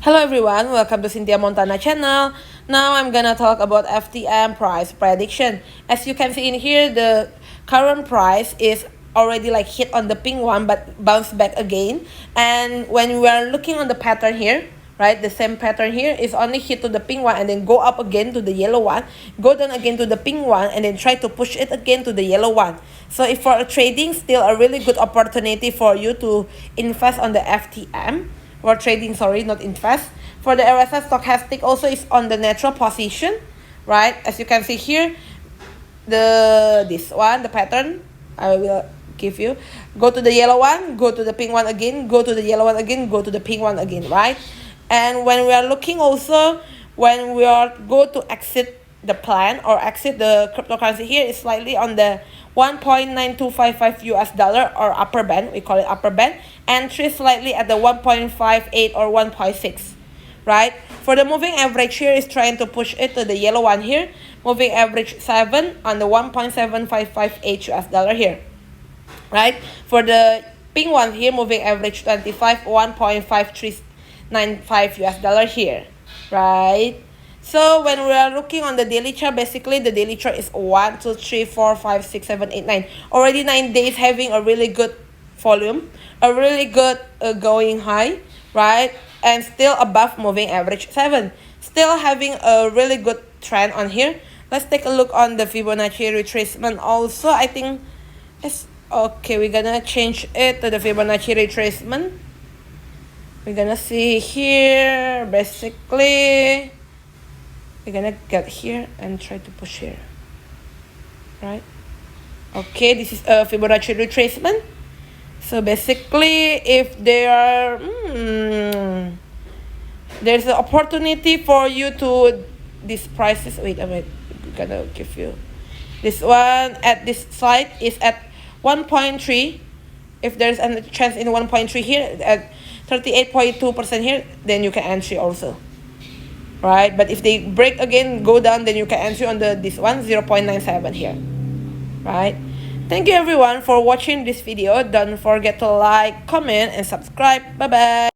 Hello everyone, welcome to Cynthia Montana channel. Now I'm gonna talk about FTM price prediction. As you can see in here, the current price is already like hit on the pink one but bounce back again. And when we are looking on the pattern here, right, the same pattern here is only hit to the pink one and then go up again to the yellow one, go down again to the pink one, and then try to push it again to the yellow one. So if for trading, still a really good opportunity for you to invest on the FTM. For trading, sorry, not invest. For the RSI stochastic also is on the natural position, right? As you can see here, this one, the pattern, I will give you. Go to the yellow one, go to the pink one again, go to the yellow one again, go to the pink one again, right? And when we are looking also, when we are go to exit the plan or exit the cryptocurrency here, is slightly on the 1.9255 US dollar or upper band, we call it upper band. Entry slightly at the 1.58 or 1.6, right? For the moving average here is trying to push it to the yellow one here. Moving average 7 on the 1.7558 US dollar here, right? For the pink one here, moving average 25, 1.5395 US dollar here, right? So when we are looking on the daily chart, basically the daily chart is 1, 2, 3, 4, 5, 6, 7, 8, 9. Already 9 days having a really good volume, a really good going high, right? And still above moving average 7. Still having a really good trend on here. Let's take a look on the Fibonacci retracement also. I think it's okay. We're gonna change it to the Fibonacci retracement. We're gonna see here, basically we're gonna get here and try to push here, right? Okay, this is a Fibonacci retracement. So basically, if there are there's an opportunity for you to these prices. Wait a minute, I'm gonna give you this one. At this side is at 1.3. If there's a chance in 1.3 here at 38.2% here, then you can entry also, right? But if they break again, go down, then you can entry on the this one 0.97 here, right? Thank you everyone for watching this video. Don't forget to like, comment, and subscribe. Bye bye.